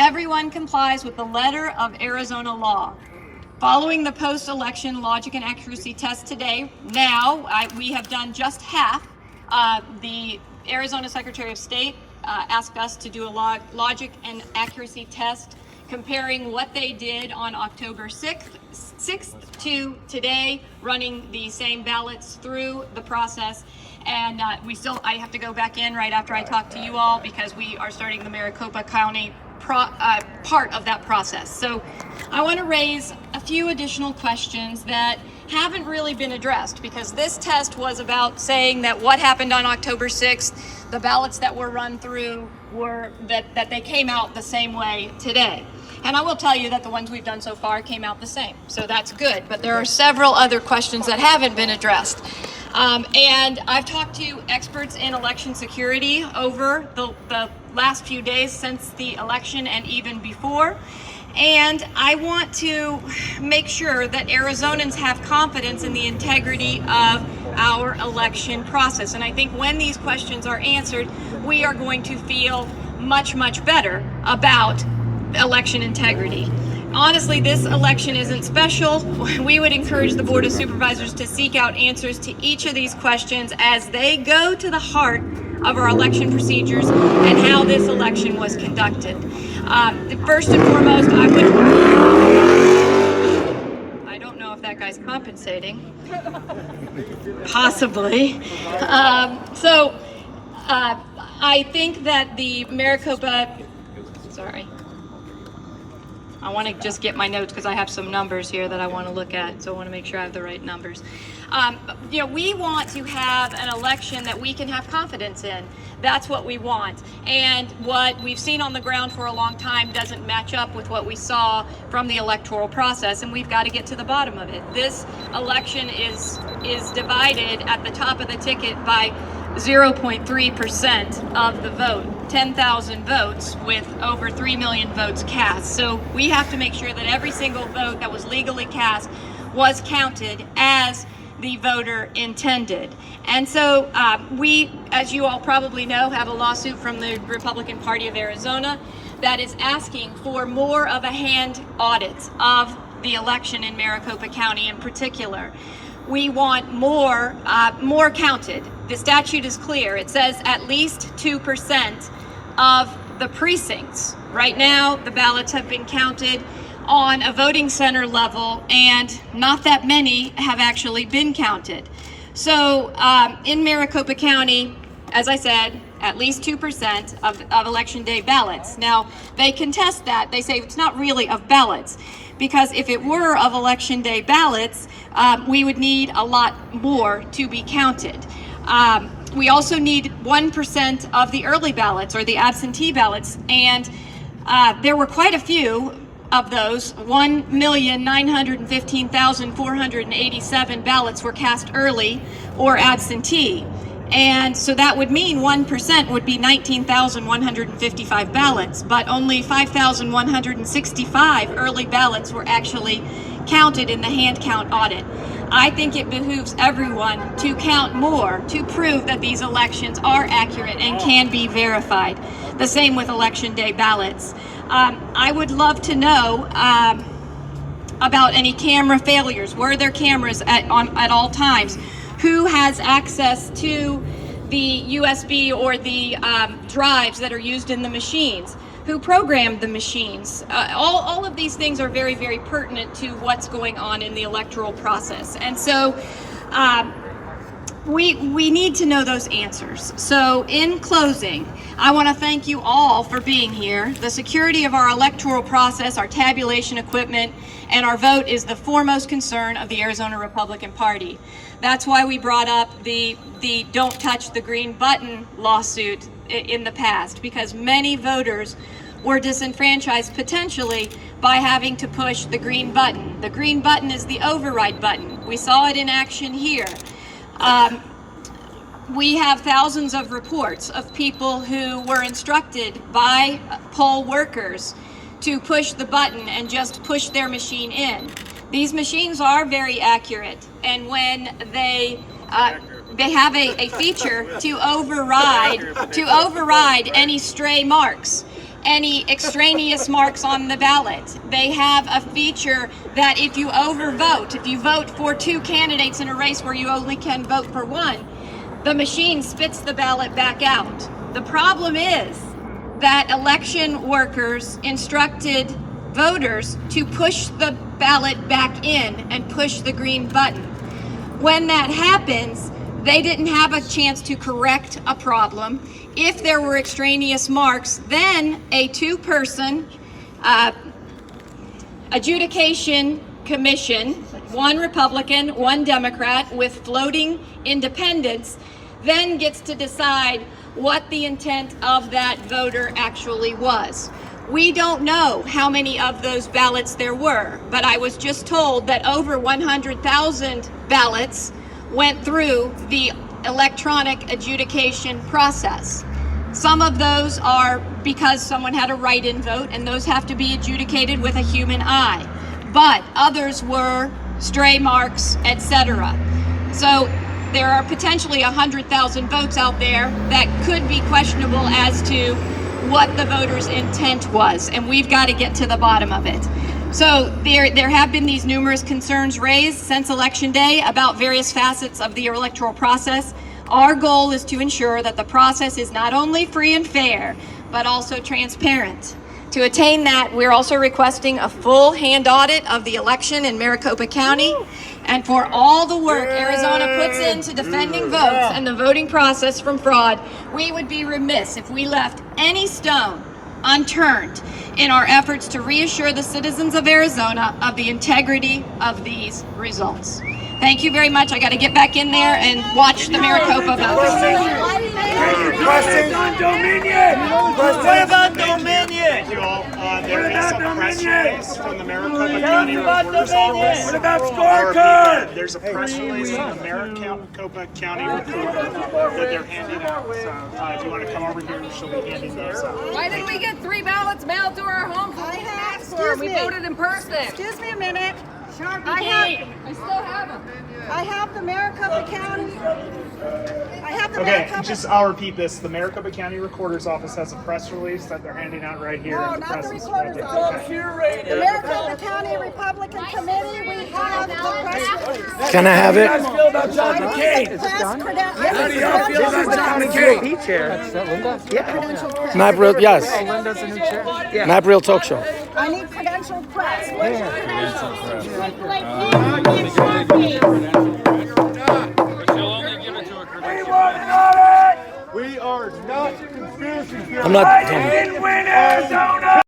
everyone complies with the letter of Arizona law. Following the post-election logic and accuracy test today, we have done just half. The Arizona Secretary of State asked us to do a logic and accuracy test comparing what they did on October 6th to today, running the same ballots through the process. And I have to go back in right after I talk to you all because we are starting the Maricopa County part of that process. So I want to raise a few additional questions that haven't really been addressed, because this test was about saying that what happened on October 6th, the ballots that were run through were that they came out the same way today. And I will tell you that the ones we've done so far came out the same. So that's good. But there are several other questions that haven't been addressed. And I've talked to experts in election security over the last few days since the election and even before. And I want to make sure that Arizonans have confidence in the integrity of our election process. And I think when these questions are answered, we are going to feel much, much better about election integrity. Honestly, this election isn't special. We would encourage the Board of Supervisors to seek out answers to each of these questions as they go to the heart of our election procedures and how this election was conducted. First and foremost, I don't know if that guy's compensating. Possibly. I think that the Maricopa, I want to just get my notes because I have some numbers here that I want to look at, so I want to make sure I have the right numbers. We want to have an election that we can have confidence in. That's what we want. And what we've seen on the ground for a long time doesn't match up with what we saw from the electoral process, and we've got to get to the bottom of it. This election is divided at the top of the ticket by 0.3% of the vote. 10,000 votes with over 3 million votes cast. So we have to make sure that every single vote that was legally cast was counted as the voter intended. And so we, as you all probably know, have a lawsuit from the Republican Party of Arizona that is asking for more of a hand audit of the election in Maricopa County in particular. We want more counted. The statute is clear. It says at least 2% of the precincts. Right now, the ballots have been counted on a voting center level, and not that many have actually been counted. So in Maricopa County, as I said, at least 2% of election day ballots. Now, they contest that. They say it's not really of ballots, because if it were of election day ballots, we would need a lot more to be counted. We also need 1% of the early ballots, or the absentee ballots, and there were quite a few of those. 1,915,487 ballots were cast early or absentee. And so that would mean 1% would be 19,155 ballots, but only 5,165 early ballots were actually counted in the hand count audit. I think it behooves everyone to count more to prove that these elections are accurate and can be verified. The same with election day ballots. I would love to know about any camera failures. Were there cameras at all times? Who has access to the USB or the drives that are used in the machines? Who programmed the machines? All of these things are very, very pertinent to what's going on in the electoral process. And so we need to know those answers. So in closing, I want to thank you all for being here. The security of our electoral process, our tabulation equipment, and our vote is the foremost concern of the Arizona Republican Party. That's why we brought up the Don't Touch the Green Button lawsuit in the past, because many voters were disenfranchised potentially by having to push the green button. The green button is the override button. We saw it in action here. We have thousands of reports of people who were instructed by poll workers to push the button and just push their machine in. These machines are very accurate, and when they have a feature to override any stray marks. any extraneous marks on the ballot. They have a feature that if you overvote, if you vote for 2 candidates in a race where you only can vote for one, the machine spits the ballot back out. The problem is that election workers instructed voters to push the ballot back in and push the green button. When that happens, they didn't have a chance to correct a problem. If there were extraneous marks, then a 2-person adjudication commission, 1 Republican, 1 Democrat, with floating independents, then gets to decide what the intent of that voter actually was. We don't know how many of those ballots there were, but I was just told that over 100,000 ballots went through the electronic adjudication process. Some of those are because someone had a write-in vote, and those have to be adjudicated with a human eye. But others were stray marks, etc. So there are potentially 100,000 votes out there that could be questionable as to what the voter's intent was, and we've got to get to the bottom of it. So there have been these numerous concerns raised since Election Day about various facets of the electoral process. Our goal is to ensure that the process is not only free and fair, but also transparent. To attain that, we're also requesting a full hand audit of the election in Maricopa County. And for all the work Arizona puts into defending votes and the voting process from fraud, we would be remiss if we left any stone unturned in our efforts to reassure the citizens of Arizona of the integrity of these results. Thank you very much. I got to get back in there and watch the Maricopa vote. Questions on Dominion? What about Dominion? Thank you all. There is a press release from the Maricopa County Recorder's Office. What about scorecard? There's a press release from the Maricopa County Recorder that they're handing out. So if you want to come over here, she'll be handing those out. Why didn't we get 3 ballots mailed to our homes? We voted in person. Excuse me a minute. I still have them. I have the Maricopa County. Okay, I'll repeat this. The Maricopa County Recorder's Office has a press release that they're handing out right here. No, not the Recorder's Office. The Maricopa County Republican Committee, we have the press release. Can I have it? How do y'all feel about John McCain? MAAP Real, yes. MAAP Real Talk Show. I need credentialed press. Where's your credentials? We are not conspiracy theorists. I'm not.